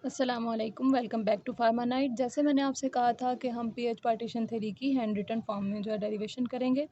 अस्सलामुअलैकुम, welcome back to फार्मानाइट। जैसे मैंने आपसे कहा था कि हम पीएच पार्टीशन थ्योरी की हैंड रिटन फॉर्म में जो है डेरिवेशन करेंगे।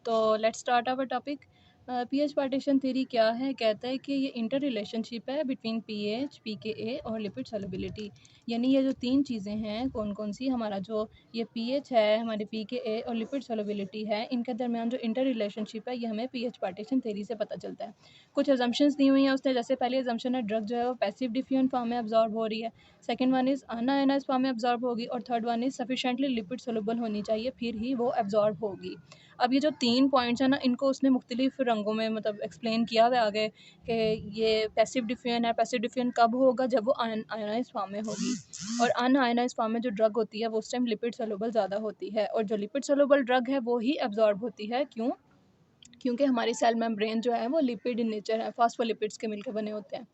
तो let's start our topic. PH partition theory क्या है? कहता है कि ये इंटर रिलेशनशिप है बिटवीन पीएच, पीकेए और लिपिड सॉल्युबिलिटी। यानी ये जो तीन चीज़ें हैं कौन कौन सी, हमारा जो ये पीएच है, हमारे पीकेए और लिपिड सॉल्युबिलिटी है, इनके दरमियान जो इंटर रिलेशनशिप है ये हमें पीएच पार्टीशन थ्योरी से पता चलता है। कुछ अजम्पशंस दी हुई हैं उसने। जैसे पहली अजम्पशन है ड्रग जो है वो पैसिव डिफ्यूजन फॉर्म में अब्जॉर्ब हो रही है। Second one is un-ionised form में अब्जॉर्ब होगी और third one is sufficiently lipid soluble होनी चाहिए, फिर ही वो अब्जॉर्ब होगी। अब ये जो तीन पॉइंट्स हैं ना, इनको उसने मुख्तलिफ रंगों में मतलब एक्सप्लेन किया हुआ है आगे कि ये पैसिव डिफ्यूजन है। पैसिव डिफ्यूजन कब होगा? जब वो आयनाइज्ड फॉर्म में होगी। और अनआयनाइज्ड फॉर्म में जो ड्रग होती है वो उस टाइम लिपिड सोलुबल ज़्यादा होती है, और जो लिपिड सोलुबल ड्रग है वो ही अब्जॉर्ब होती है। क्यों? क्योंकि हमारी सेल मेम्ब्रेन जो है वो लिपिड इन नेचर है, फॉस्फोलिपिड्स के मिलकर बने होते हैं।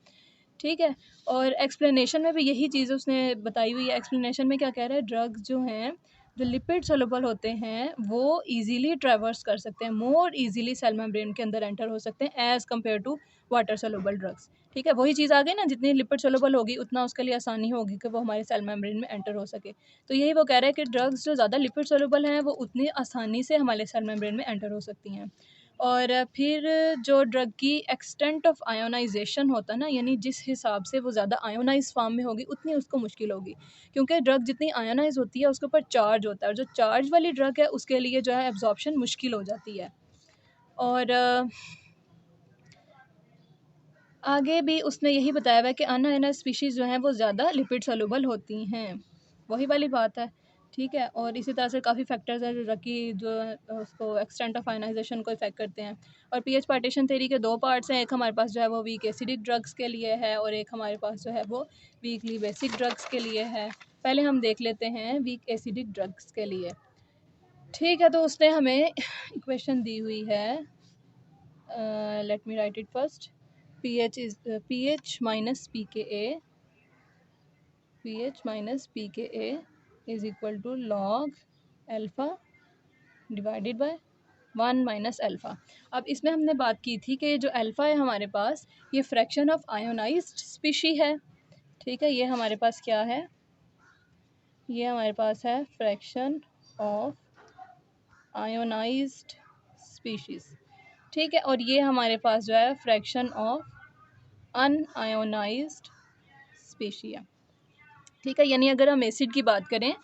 ठीक है। और एक्सप्लेनेशन में भी यही चीज़ उसने बताई हुई है। एक्सप्लेनेशन में क्या कह रहा है? ड्रग्स जो हैं, जो लिपिड सोलुबल होते हैं, वो इजीली ट्रैवर्स कर सकते हैं, मोर इजीली सेल मेम्ब्रेन के अंदर एंटर हो सकते हैं as compare to water soluble drugs. ठीक है, वही चीज़ आ गई ना, जितनी लिपिड सोलुबल होगी उतना उसके लिए आसानी होगी कि वो हमारे सेल मेम्ब्रेन में एंटर हो सके। तो यही वो कह रहा है कि ड्रग्स जो ज़्यादा लिपिड सोलुबल हैं वो उतनी आसानी से हमारे सेल मेम्ब्रेन में एंटर हो सकती हैं। और फिर जो ड्रग की एक्सटेंट ऑफ आयोनाइजेशन होता है ना, यानी जिस हिसाब से वो ज़्यादा आयोनाइज फॉर्म में होगी उतनी उसको मुश्किल होगी, क्योंकि ड्रग जितनी आयोनाइज होती है उसके ऊपर चार्ज होता है, और जो चार्ज वाली ड्रग है उसके लिए जो है एब्जॉर्प्शन मुश्किल हो जाती है। और आगे भी उसने यही बताया हुआ है कि अनआयनाइज स्पीशीज़ जो हैं वो ज़्यादा लिपिड सोलुबल होती हैं, वही वाली बात है। ठीक है। और इसी तरह से काफ़ी फैक्टर्स हैं जो ड्रग की जो उसको एक्सटेंट ऑफ आयनाइजेशन को इफेक्ट करते हैं। और पीएच पार्टीशन थ्योरी के दो पार्ट्स हैं। एक हमारे पास जो है वो वीक एसिडिक ड्रग्स के लिए है, और एक हमारे पास जो है वो वीकली बेसिक ड्रग्स के लिए है। पहले हम देख लेते हैं वीक एसिडिक ड्रग्स के लिए। ठीक है, तो उसने हमें इक्वेशन दी हुई है। Let me right it first. pH minus pKa is equal to log alpha divided by 1 minus alpha. अब इसमें हमने बात की थी कि जो अल्फ़ा है हमारे पास, ये फ्रैक्शन ऑफ आयोनाइज्ड स्पीशी है। ठीक है, ये हमारे पास क्या है? ये हमारे पास है फ्रैक्शन ऑफ आयोनाइज्ड स्पीशीज़। ठीक है, और ये हमारे पास जो है फ्रैक्शन ऑफ अनआयोनाइज्ड स्पीशी है। ठीक है, यानी अगर हम एसिड की बात करें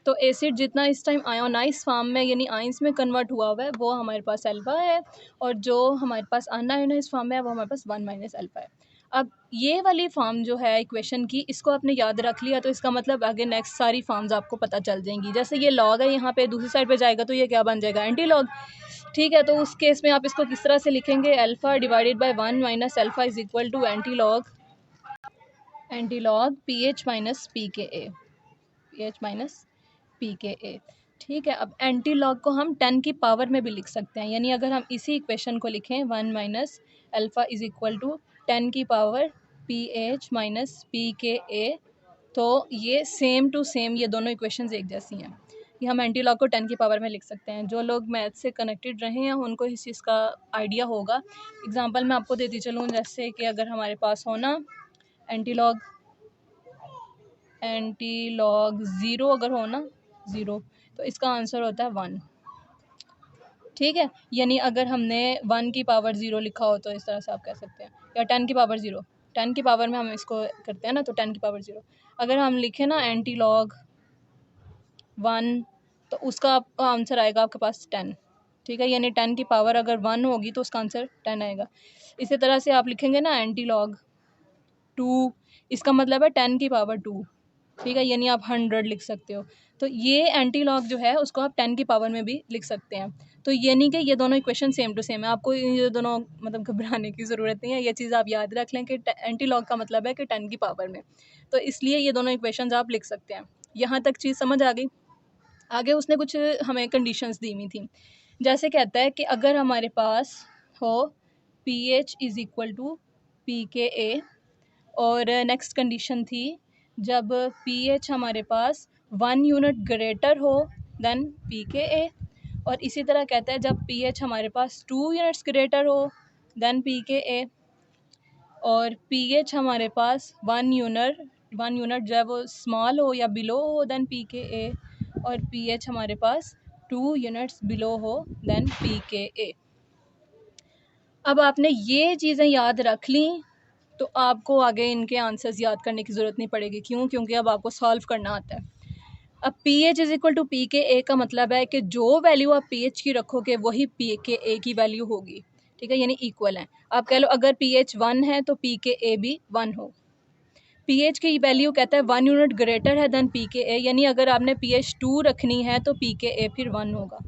तो एसिड जितना इस टाइम आयोनाइज फॉर्म में यानी आइंस में कन्वर्ट हुआ हुआ है वो हमारे पास अल्फा है, और जो हमारे पास अनआयोनाइज फॉर्म में है वो हमारे पास 1 माइनस अल्फा है। अब ये वाली फॉर्म जो है इक्वेशन की, इसको आपने याद रख लिया तो इसका मतलब आगे नेक्स्ट सारी फॉर्म्स आपको पता चल जाएंगी। जैसे ये लॉग है, यहाँ पे दूसरी साइड पे जाएगा तो ये क्या बन जाएगा? Anti log. ठीक है, तो उस केस में आप इसको किस तरह से लिखेंगे? Alpha divided by 1 minus alpha is equal to anti log P H minus P K A, pH minus pKa. ठीक है, अब एंटी लॉग को हम 10 की पावर में भी लिख सकते हैं, यानी अगर हम इसी इक्वेशन को लिखें 1 minus alpha is equal to 10 की पावर पीएच माइनस पीकेए, तो ये सेम टू सेम ये दोनों इक्वेशंस एक जैसी हैं। ये हम एंटी लॉग को 10 की पावर में लिख सकते हैं। जो लोग मैथ से कनेक्टेड रहे हैं उनको इस चीज़ का आइडिया होगा। एग्जांपल मैं आपको देती चलूँ, जैसे कि अगर हमारे पास हो ना एंटी लॉग ज़ीरो अगर हो ना, ज़ीरो, तो इसका आंसर होता है 1। ठीक है, यानी अगर हमने 1 की पावर 0 लिखा हो तो इस तरह से आप कह सकते हैं, या 10 की पावर 0, 10 की पावर में हम इसको करते हैं ना, तो 10 की पावर 0 अगर हम लिखें ना एंटी लॉग 1, तो उसका आंसर आएगा आपके पास 10। ठीक है, यानी 10 की पावर अगर 1 होगी तो उसका आंसर 10 आएगा। इसी तरह से आप लिखेंगे ना एंटी लॉग 2, इसका मतलब है 10 की पावर 2। ठीक है, यानी आप 100 लिख सकते हो। तो ये एंटी लॉग जो है उसको आप 10 की पावर में भी लिख सकते हैं। तो ये नहीं कि ये दोनों इक्वेशन सेम टू सेम है, आपको ये दोनों मतलब घबराने की ज़रूरत नहीं है। ये चीज़ आप याद रख लें कि एंटी लॉग का मतलब है कि 10 की पावर में, तो इसलिए ये दोनों इक्वेशंस आप लिख सकते हैं। यहाँ तक चीज़ समझ आ गई? आगे उसने कुछ हमें कंडीशंस दी हुई थी। जैसे कहता है कि अगर हमारे पास हो pH is equal to pKa, और नेक्स्ट कंडीशन थी जब पीएच हमारे पास 1 यूनिट ग्रेटर हो देन पीकेए, और इसी तरह कहता है जब पीएच हमारे पास 2 यूनिट्स ग्रेटर हो देन पीकेए, और पीएच हमारे पास 1 यूनिट 1 यूनिट जो है वो स्मॉल हो या बिलो हो देन pKa, और pH हमारे पास 2 यूनिट्स बिलो हो देन pKa। अब आपने ये चीज़ें याद रख ली तो आपको आगे इनके आंसर्स याद करने की ज़रूरत नहीं पड़ेगी। क्यों? क्योंकि अब आपको सॉल्व करना आता है। अब pH is equal to pKa का मतलब है कि जो वैल्यू आप pH की रखोगे वही pKa की वैल्यू होगी, ठीक है, यानी इक्वल है। आप कह लो अगर pH 1 है तो pKa भी 1 हो। pH की वैल्यू कहता है 1 यूनिट ग्रेटर है देन pKa, यानी अगर आपने pH 2 रखनी है तो pKa फिर 1 होगा,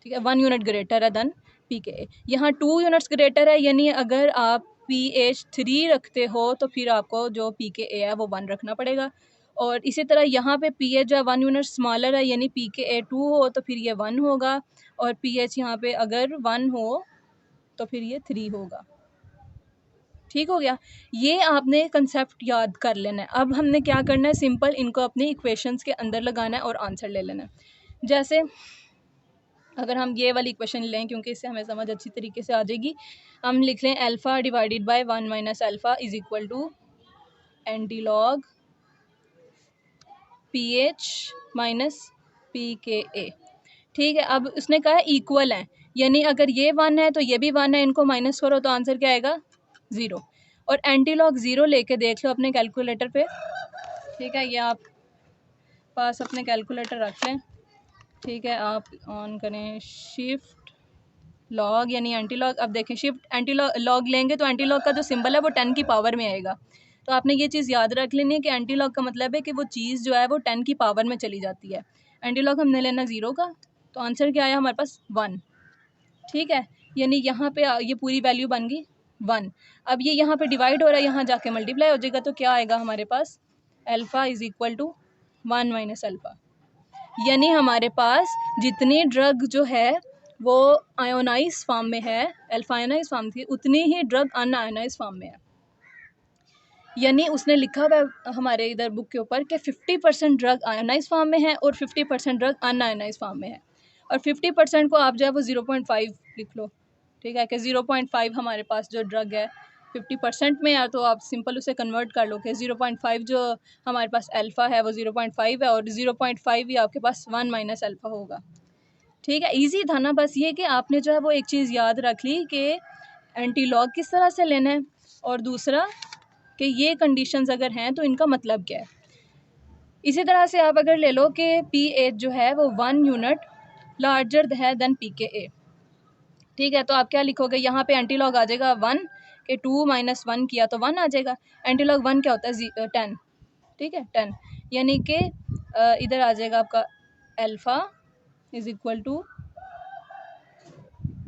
ठीक है, 1 यूनिट ग्रेटर है देन pKa। यहाँ 2 यूनिट्स ग्रेटर है, यानी अगर आप pH 3 रखते हो तो फिर आपको जो pKa है वो 1 रखना पड़ेगा। और इसी तरह यहाँ पे pH जो है 1 यूनिट स्मॉलर है, यानी pKa 2 हो तो फिर ये 1 होगा, और pH यहाँ पे अगर 1 हो तो फिर ये 3 होगा। ठीक हो गया। ये आपने कंसेप्ट याद कर लेना है। अब हमने क्या करना है, सिंपल इनको अपनी इक्वेशंस के अंदर लगाना है और आंसर ले लेना है। जैसे अगर हम ये वाली इक्वेशन लें, क्योंकि इससे हमें समझ अच्छी तरीके से आ जाएगी, हम लिख लें alpha divided by 1 minus alpha is equal to antilog pH minus pKa। ठीक है, अब उसने कहा है इक्वल है, यानी अगर ये 1 है तो ये भी 1 है, इनको माइनस करो तो आंसर क्या आएगा 0। और एंटीलॉग 0 लेके देख लो अपने कैलकुलेटर पे, ठीक है, ये आप पास अपने कैलकुलेटर रख लें, ठीक है, आप ऑन करें शिफ्ट लॉग यानी एंटी लॉग। अब देखें शिफ्ट एंटी लॉग लेंगे तो एंटी लॉग का जो सिंबल है वो 10 की पावर में आएगा। तो आपने ये चीज़ याद रख लेनी है कि एंटी लॉग का मतलब है कि वो चीज़ जो है वो 10 की पावर में चली जाती है। एंटी लॉग हमने लेना 0 का, तो आंसर क्या आया हमारे पास 1, ठीक है, यानी यहाँ पे ये पूरी वैल्यू बन गई 1। अब ये यहाँ पे डिवाइड हो रहा है, यहाँ जाके मल्टीप्लाई हो जाएगा, तो क्या आएगा हमारे पास alpha is equal to 1 minus alpha, यानी हमारे पास जितनी ड्रग जो है वो आयोनाइज फॉर्म में है, अल्फा आयोनाइज फॉर्म थी, उतनी ही ड्रग अनआयोनाइज फॉर्म में है। यानी उसने लिखा हुआ है हमारे इधर बुक के ऊपर कि 50% ड्रग आयोनाइज फॉर्म में है और 50% ड्रग अनआयोनाइज फॉर्म में है, और 50% को आप जो है वो 0.5 लिख लो, ठीक है, कि 0.5 हमारे पास जो ड्रग है 50% में है, तो आप सिंपल उसे कन्वर्ट कर लो कि 0.5 जो हमारे पास अल्फ़ा है वो 0.5 है, और 0.5 ही आपके पास 1 माइनस अल्फ़ा होगा। ठीक है, इजी था ना। बस ये कि आपने जो है वो एक चीज़ याद रख ली कि एंटी लॉग किस तरह से लेना है, और दूसरा कि ये कंडीशंस अगर हैं तो इनका मतलब क्या है। इसी तरह से आप अगर ले लो कि pH जो है वो 1 यूनिट लार्जर है देन pKa, ठीक है, तो आप क्या लिखोगे, यहाँ पे एंटी लॉग आ जाएगा 1 के 2 माइनस 1 किया तो 1 आ जाएगा। एंटी लॉग 1 क्या होता है 10, ठीक है 10, यानी कि इधर आ जाएगा आपका alpha is equal to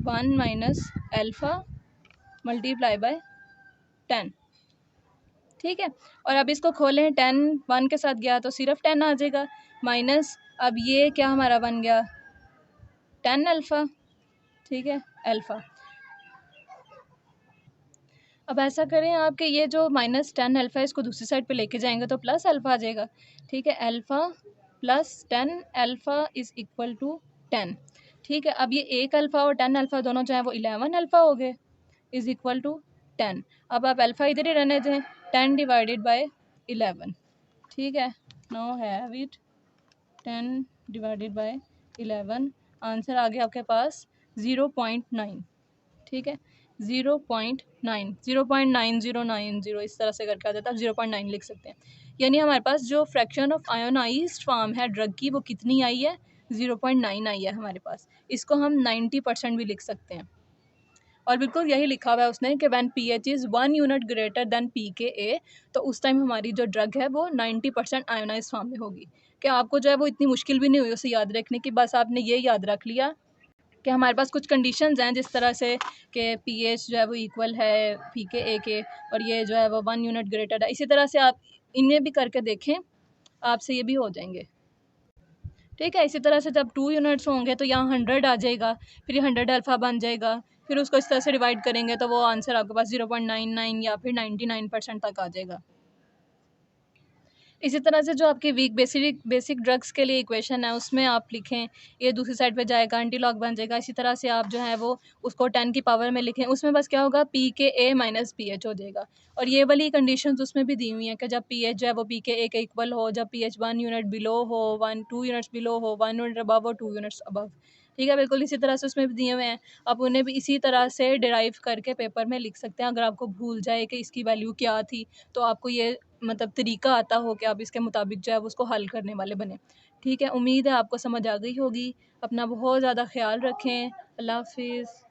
1 minus alpha multiply by 10, ठीक है। और अब इसको खोलें, 10 1 के साथ गया तो सिर्फ 10 आ जाएगा, माइनस अब ये क्या हमारा बन गया 10 अल्फ़ा, ठीक है, अल्फ़ा। अब ऐसा करें आप कि ये जो माइनस 10 अल्फ़ा है इसको दूसरी साइड पे लेके जाएंगे तो प्लस अल्फ़ा आ जाएगा, ठीक है, alpha plus 10 alpha is equal to 10, ठीक है। अब ये 1 अल्फ़ा और 10 अल्फ़ा दोनों जो है वो 11 अल्फ़ा हो गए इज़ इक्वल टू 10। अब आप अल्फ़ा इधर ही रहने दें, 10 डिवाइडेड बाय 11, ठीक है, now have it 10 divided by 11, answer आ गया आपके पास 0.9, ठीक है, 0.9, 0.9090 इस तरह से करके आ जाता है, 0.9 लिख सकते हैं। यानी हमारे पास जो फ्रैक्शन ऑफ आयोनाइज्ड फॉर्म है ड्रग की वो कितनी आई है 0.9 आई है हमारे पास। इसको हम 90% भी लिख सकते हैं, और बिल्कुल यही लिखा हुआ है उसने कि when pH is 1 unit greater than pKa, तो उस टाइम हमारी जो ड्रग है वो 90% आयोनाइज फॉर्म में होगी। कि आपको जो है वो इतनी मुश्किल भी नहीं हुई उसे याद रखने की, बस आपने ये याद रख लिया कि हमारे पास कुछ कंडीशंस हैं जिस तरह से कि pH जो है वो इक्वल है pKa के, और ये जो है वो 1 यूनिट ग्रेटर है। इसी तरह से आप इन्हें भी करके देखें, आपसे ये भी हो जाएंगे, ठीक है। इसी तरह से जब 2 यूनिट्स होंगे तो यहाँ 100 आ जाएगा, फिर 100 अल्फ़ा बन जाएगा, फिर उसको इस तरह से डिवाइड करेंगे तो वो आंसर आपके पास 0.99 या फिर 99% तक आ जाएगा। इसी तरह से जो आपके वीक बेसिक ड्रग्स के लिए इक्वेशन है उसमें आप लिखें, ये दूसरी साइड पे जाएगा, एंटी लॉग बन जाएगा। इसी तरह से आप जो है वो उसको 10 की पावर में लिखें, उसमें बस क्या होगा, पी के ए माइनस पी एच हो जाएगा। और ये वाली कंडीशंस उसमें भी दी हुई हैं कि जब पी एच जो है वो पी के ए के इक्वल हो, जब पी एच 1 यूनिट बिलो हो, 2 यूनिट्स बिलो हो, 1 यूनिट अबव हो, 2 यूनिट्स अबव। ठीक है, बिल्कुल इसी तरह से उसमें भी दिए हुए हैं। आप उन्हें भी इसी तरह से डिराइव करके पेपर में लिख सकते हैं। अगर आपको भूल जाए कि इसकी वैल्यू क्या थी, तो आपको ये मतलब तरीका आता हो कि आप इसके मुताबिक जो है उसको हल करने वाले बने। ठीक है, उम्मीद है आपको समझ आ गई होगी। अपना बहुत ज़्यादा ख्याल रखें। अल्लाह हाफ़िज़।